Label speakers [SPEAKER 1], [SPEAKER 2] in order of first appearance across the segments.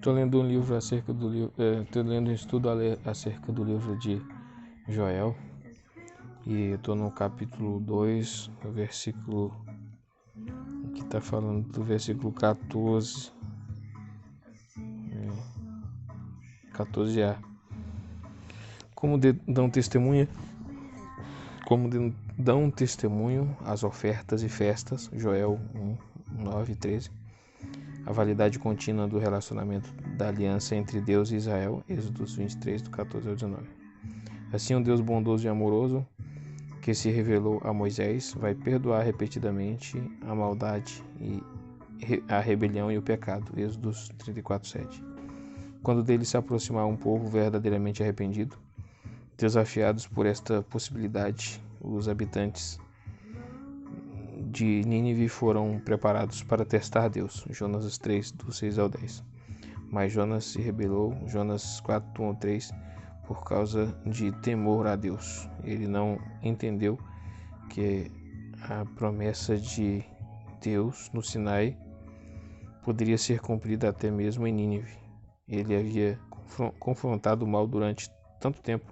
[SPEAKER 1] Estou lendo um livro acerca do livro, estou lendo um estudo acerca do livro de Joel, e estou no capítulo 2, no versículo que está falando do versículo 14a. Como dão testemunho as ofertas e festas, Joel 1, 9 e 13. A validade contínua do relacionamento da aliança entre Deus e Israel, Êxodo 23, do 14 ao 19. Assim, um Deus bondoso e amoroso, que se revelou a Moisés, vai perdoar repetidamente a maldade e a rebelião e o pecado, Êxodo 34, 7. Quando dele se aproximar um povo verdadeiramente arrependido, desafiados por esta possibilidade, os habitantes de Nínive foram preparados para testar Deus. Jonas 3, do 6 ao 10. Mas Jonas se rebelou, Jonas 4, 1 ao 3, por causa de temor a Deus. Ele não entendeu que a promessa de Deus no Sinai poderia ser cumprida até mesmo em Nínive. Ele havia confrontado o mal durante tanto tempo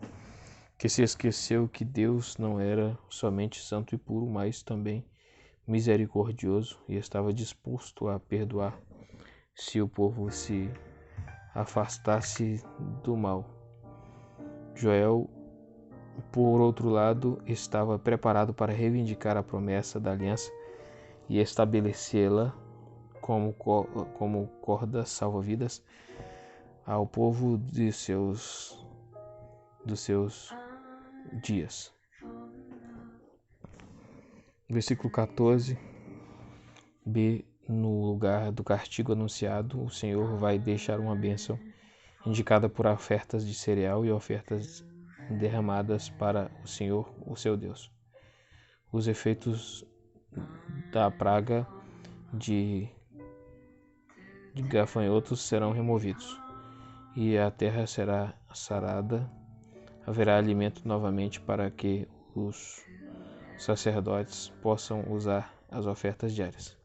[SPEAKER 1] que se esqueceu que Deus não era somente santo e puro, mas também misericordioso, e estava disposto a perdoar se o povo se afastasse do mal. Joel, por outro lado, estava preparado para reivindicar a promessa da aliança e estabelecê-la como corda salva-vidas ao povo dos seus dias. Versículo 14b. No lugar do castigo anunciado, o Senhor vai deixar uma bênção indicada por ofertas de cereal e ofertas derramadas para o Senhor, o seu Deus. Os efeitos da praga de gafanhotos serão removidos, e a terra será sarada. Haverá alimento novamente para que os sacerdotes possam usar as ofertas diárias.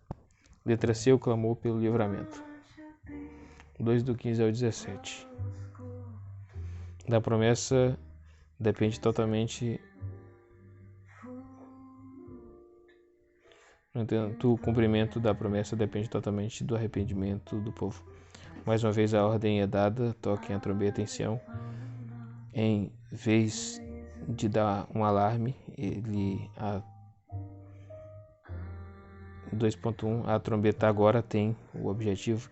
[SPEAKER 1] Letra C, o clamor pelo livramento. 2 do 15 ao 17. Da promessa depende totalmente. No entanto, o cumprimento da promessa depende totalmente do arrependimento do povo. Mais uma vez a ordem é dada: toquem a trombeta em Sião. Em vez de dar um alarme, 2.1, a trombeta agora tem o objetivo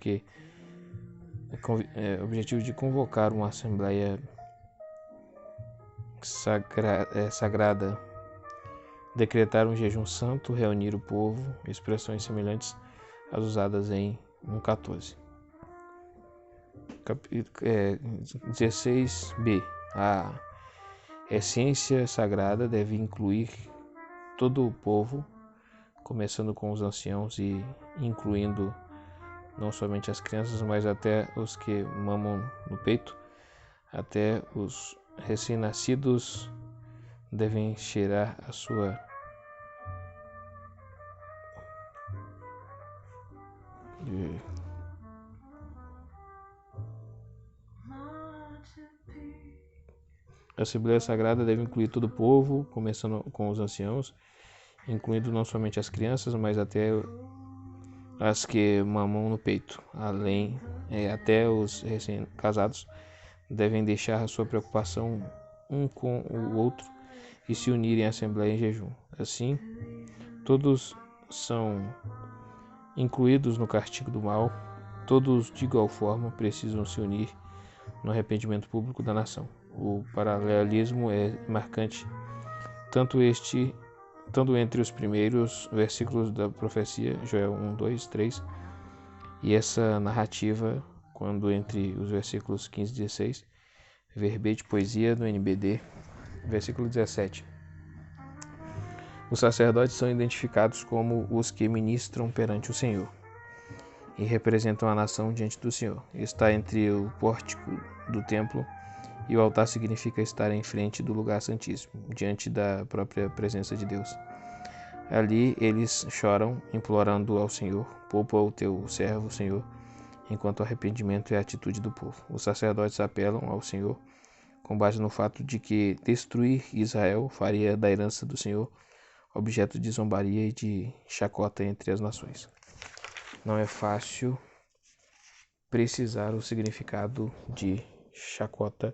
[SPEAKER 1] de convocar uma assembleia sagrada, decretar um jejum santo, reunir o povo, expressões semelhantes às usadas em 1.14. 16b. A essência sagrada deve incluir todo o povo, começando com os anciãos e incluindo não somente as crianças, mas até os que mamam no peito. Até os recém-nascidos devem cheirar a sua A Assembleia Sagrada deve incluir todo o povo, começando com os anciãos, incluindo não somente as crianças, mas até as que mamam no peito. Até os recém-casados devem deixar a sua preocupação um com o outro e se unirem à Assembleia em jejum. Assim, todos são incluídos no castigo do mal. Todos, de igual forma, precisam se unir no arrependimento público da nação. O paralelismo é marcante, tanto entre os primeiros versículos da profecia, Joel 1, 2, 3, e essa narrativa, quando entre os versículos 15 e 16, verbete poesia no NBD, versículo 17. Os sacerdotes são identificados como os que ministram perante o Senhor e representam a nação diante do Senhor. Está entre o pórtico do templo e o altar significa estar em frente do lugar santíssimo, diante da própria presença de Deus. Ali eles choram, implorando ao Senhor: poupa o teu servo, Senhor, enquanto o arrependimento é a atitude do povo. Os sacerdotes apelam ao Senhor com base no fato de que destruir Israel faria da herança do Senhor objeto de zombaria e de chacota entre as nações. Não é fácil precisar o significado de chacota,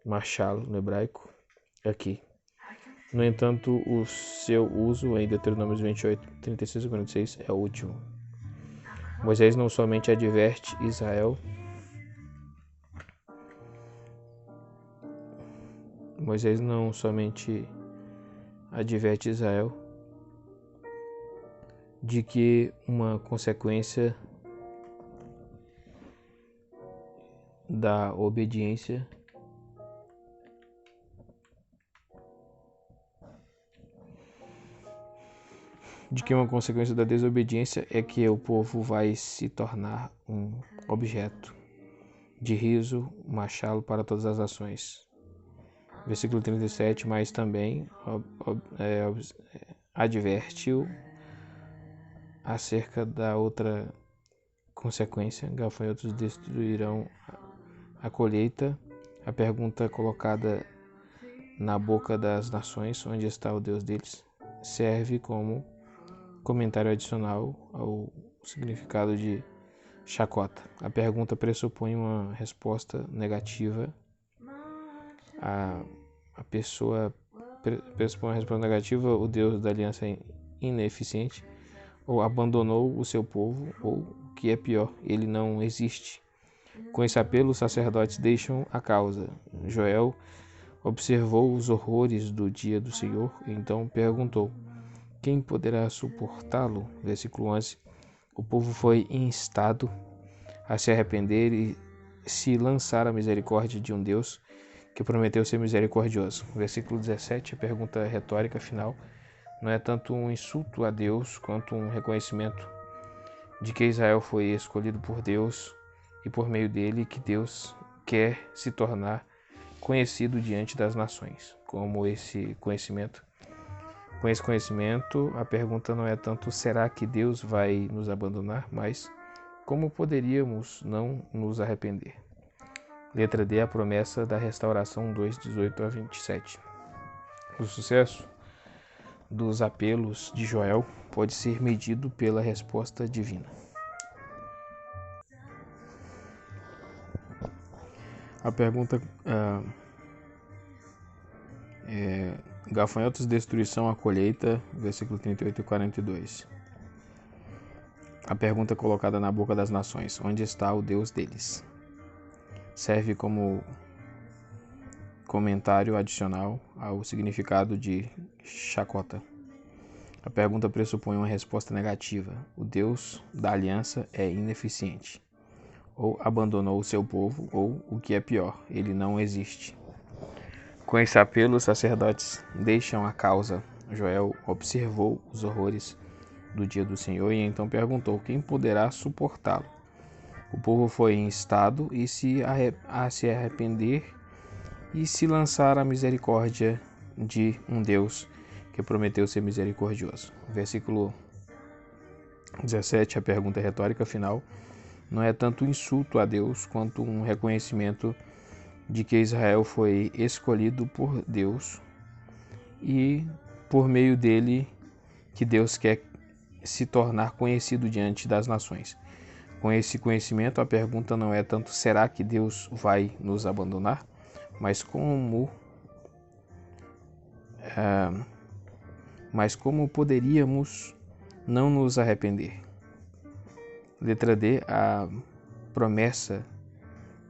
[SPEAKER 1] machalo no hebraico, aqui. No entanto, o seu uso em Deuteronômio 28, 36 e 46 é útil. Moisés não somente adverte Israel, de que uma consequência da obediência da desobediência é que o povo vai se tornar um objeto de riso, machalo para todas as nações. Versículo 37, mas também adverte-o acerca da outra consequência: gafanhotos destruirão a colheita. A pergunta colocada na boca das nações, onde está o Deus deles, serve como comentário adicional ao significado de chacota. A pergunta pressupõe uma resposta negativa. A pessoa pressupõe uma resposta negativa: o Deus da aliança é ineficiente, ou abandonou o seu povo, ou, o que é pior, ele não existe. Com esse apelo, os sacerdotes deixam a causa. Joel observou os horrores do dia do Senhor, e então perguntou: quem poderá suportá-lo? Versículo 11. O povo foi instado a se arrepender e se lançar à misericórdia de um Deus que prometeu ser misericordioso. Versículo 17, a pergunta retórica final, não é tanto um insulto a Deus quanto um reconhecimento de que Israel foi escolhido por Deus e por meio dele que Deus quer se tornar conhecido diante das nações. Com esse conhecimento, a pergunta não é tanto será que Deus vai nos abandonar, mas como poderíamos não nos arrepender? Letra D, a promessa da restauração 2:18 a 27. O sucesso dos apelos de Joel pode ser medido pela resposta divina. A pergunta gafanhotos, destruição, a colheita, versículo 38 e 42. A pergunta colocada na boca das nações, onde está o Deus deles? Serve como comentário adicional ao significado de chacota. A pergunta pressupõe uma resposta negativa: o Deus da aliança é ineficiente, ou abandonou o seu povo, ou, o que é pior, ele não existe. Com esse apelo, os sacerdotes deixam a causa. Joel observou os horrores do dia do Senhor e então perguntou: quem poderá suportá-lo? O povo foi instado a se arrepender e se lançar à misericórdia de um Deus que prometeu ser misericordioso. Versículo 17, a pergunta retórica final, não é tanto um insulto a Deus quanto um reconhecimento de que Israel foi escolhido por Deus e por meio dele que Deus quer se tornar conhecido diante das nações. Com esse conhecimento, a pergunta não é tanto será que Deus vai nos abandonar, mas como poderíamos não nos arrepender? Letra D, a promessa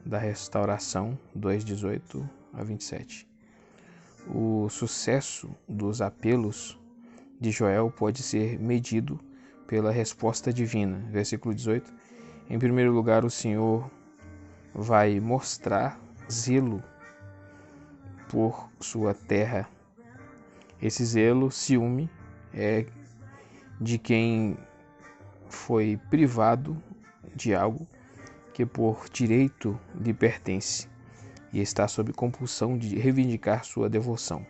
[SPEAKER 1] da restauração 2:18 a 27. O sucesso dos apelos de Joel pode ser medido pela resposta divina. Versículo 18. Em primeiro lugar, o Senhor vai mostrar zelo por sua terra. Esse zelo, ciúme, é de quem foi privado de algo que por direito lhe pertence e está sob compulsão de reivindicar sua devoção.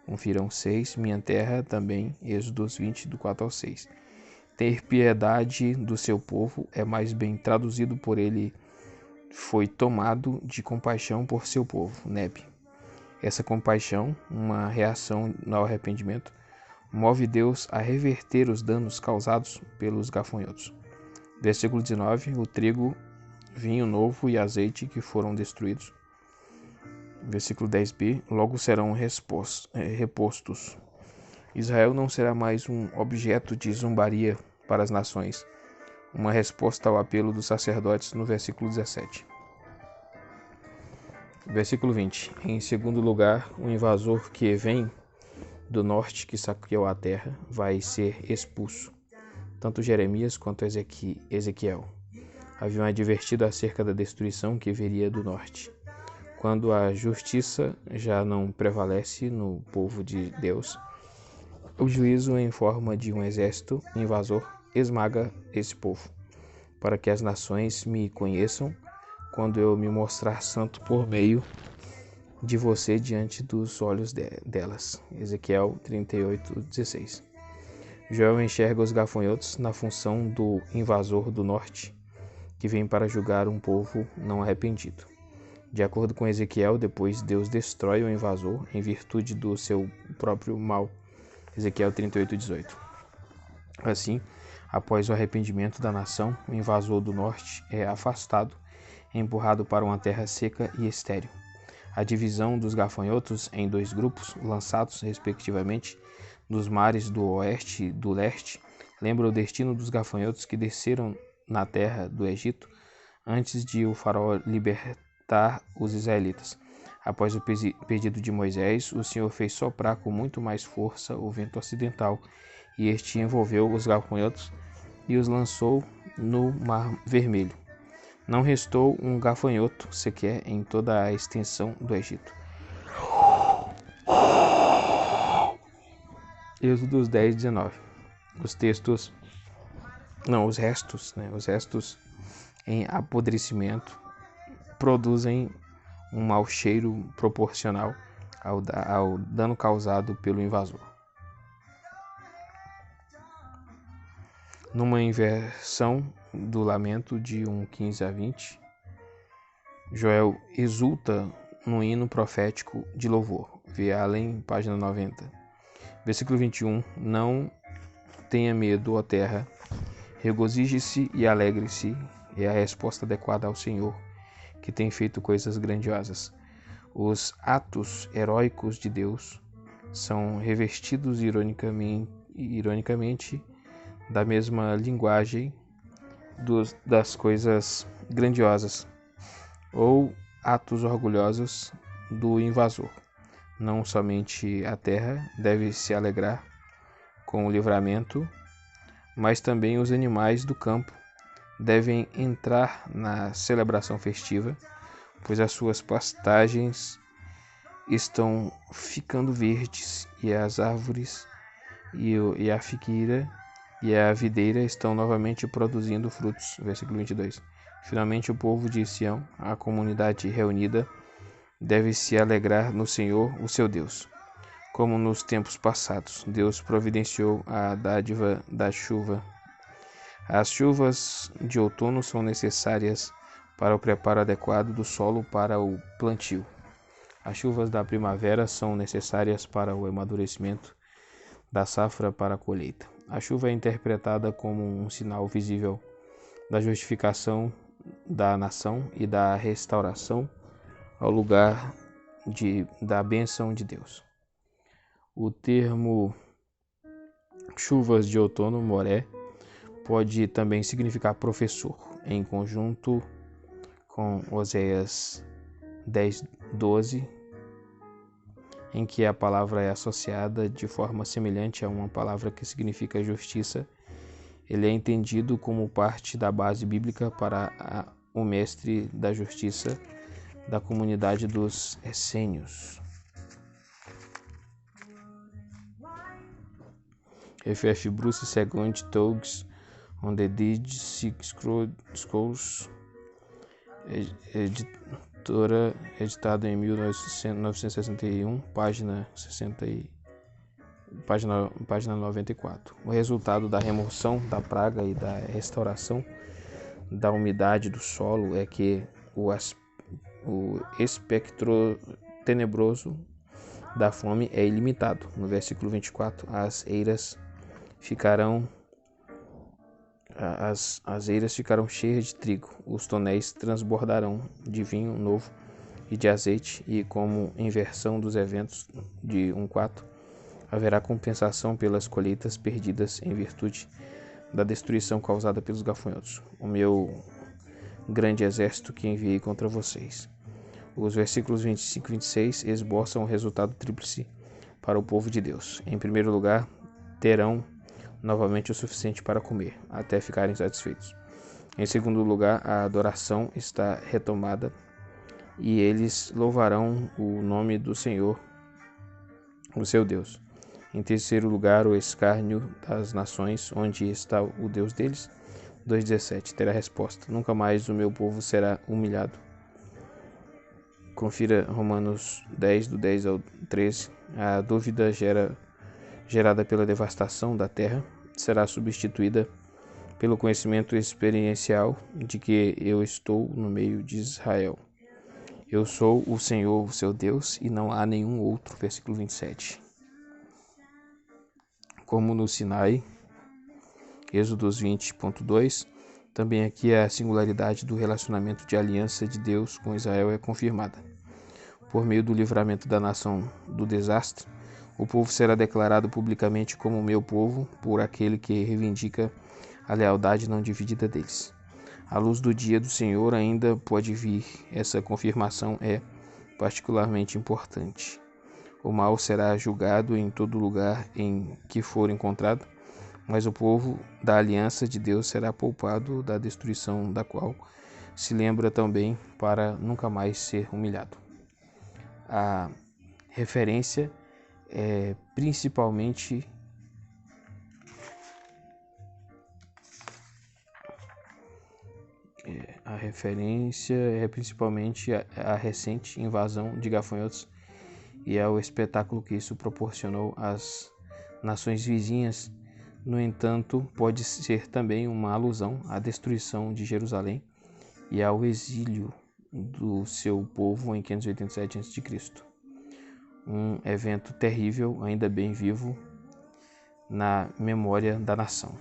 [SPEAKER 1] Confiram 6, minha terra também, Êxodo 20, do 4 ao 6. Ter piedade do seu povo é mais bem traduzido por ele foi tomado de compaixão por seu povo, Neb. Essa compaixão, uma reação ao arrependimento, move Deus a reverter os danos causados pelos gafanhotos. Versículo 19, o trigo, vinho novo e azeite que foram destruídos. Versículo 10b, logo serão repostos. Israel não será mais um objeto de zombaria para as nações, uma resposta ao apelo dos sacerdotes no versículo 17. Versículo 20, em segundo lugar, o invasor que vem do norte que saqueou a terra vai ser expulso. Tanto Jeremias quanto Ezequiel haviam advertido acerca da destruição que viria do norte. Quando a justiça já não prevalece no povo de Deus, o juízo em forma de um exército invasor esmaga esse povo, para que as nações me conheçam quando eu me mostrar santo por meio de você diante dos olhos delas. Ezequiel 38:16. Joel enxerga os gafanhotos na função do invasor do norte, que vem para julgar um povo não arrependido. De acordo com Ezequiel, depois Deus destrói o invasor em virtude do seu próprio mal. Ezequiel 38:18. Assim, após o arrependimento da nação, o invasor do norte é afastado, empurrado para uma terra seca e estéril. A divisão dos gafanhotos em dois grupos, lançados respectivamente nos mares do oeste e do leste, lembra o destino dos gafanhotos que desceram na terra do Egito antes de o faraó libertar os israelitas. Após o pedido de Moisés, o Senhor fez soprar com muito mais força o vento ocidental, e este envolveu os gafanhotos e os lançou no Mar Vermelho. Não restou um gafanhoto sequer em toda a extensão do Egito. Êxodo 10:19. Os restos em apodrecimento produzem um mau cheiro proporcional ao dano causado pelo invasor. Numa inversão do lamento de 1:15-20, Joel exulta no hino profético de louvor. Vê além, página 90. Versículo 21. Não tenha medo, ó terra, regozije-se e alegre-se, é a resposta adequada ao Senhor, que tem feito coisas grandiosas. Os atos heróicos de Deus são revestidos ironicamente da mesma linguagem das coisas grandiosas, ou atos orgulhosos do invasor. Não somente a terra deve se alegrar com o livramento, mas também os animais do campo devem entrar na celebração festiva, pois as suas pastagens estão ficando verdes e as árvores e a figueira e a videira estão novamente produzindo frutos. Versículo 22. Finalmente o povo de Sião, a comunidade reunida, deve se alegrar no Senhor, o seu Deus. Como nos tempos passados, Deus providenciou a dádiva da chuva. As chuvas de outono são necessárias para o preparo adequado do solo para o plantio. As chuvas da primavera são necessárias para o amadurecimento da safra para a colheita. A chuva é interpretada como um sinal visível da justificação da nação e da restauração ao lugar da bênção de Deus. O termo chuvas de outono, moré, pode também significar professor, em conjunto com Oséias 10:12, em que a palavra é associada de forma semelhante a uma palavra que significa justiça. Ele é entendido como parte da base bíblica para o mestre da justiça da comunidade dos essênios. F.F. Bruce Second Talks on the Dead Sea Scrolls, editado em 1961, página 60 página 94. O resultado da remoção da praga e da restauração da umidade do solo é que o espectro tenebroso da fome é ilimitado. No versículo 24, as eiras ficarão cheias de trigo, os tonéis transbordarão de vinho novo e de azeite, e como inversão dos eventos de 1:4, haverá compensação pelas colheitas perdidas em virtude da destruição causada pelos gafanhotos, o meu grande exército que enviei contra vocês. Os versículos 25 e 26 esboçam o resultado tríplice para o povo de Deus. Em primeiro lugar, terão novamente o suficiente para comer, até ficarem satisfeitos. Em segundo lugar, a adoração está retomada e eles louvarão o nome do Senhor, o seu Deus. Em terceiro lugar, o escárnio das nações, onde está o Deus deles. 2:17 terá resposta: nunca mais o meu povo será humilhado. Confira Romanos 10, do 10 ao 13. A dúvida gerada pela devastação da terra será substituída pelo conhecimento experiencial de que eu estou no meio de Israel. Eu sou o Senhor, o seu Deus, e não há nenhum outro. Versículo 27. Como no Sinai, Êxodo 20.2, também aqui a singularidade do relacionamento de aliança de Deus com Israel é confirmada. Por meio do livramento da nação do desastre, o povo será declarado publicamente como meu povo por aquele que reivindica a lealdade não dividida deles. À luz do dia do Senhor ainda pode vir. Essa confirmação é particularmente importante. O mal será julgado em todo lugar em que for encontrado, mas o povo da aliança de Deus será poupado da destruição da qual se lembra também para nunca mais ser humilhado. A referência é principalmente a recente invasão de gafanhotos e ao espetáculo que isso proporcionou às nações vizinhas. No entanto, pode ser também uma alusão à destruição de Jerusalém e ao exílio do seu povo em 587 a.C. Um evento terrível, ainda bem vivo na memória da nação.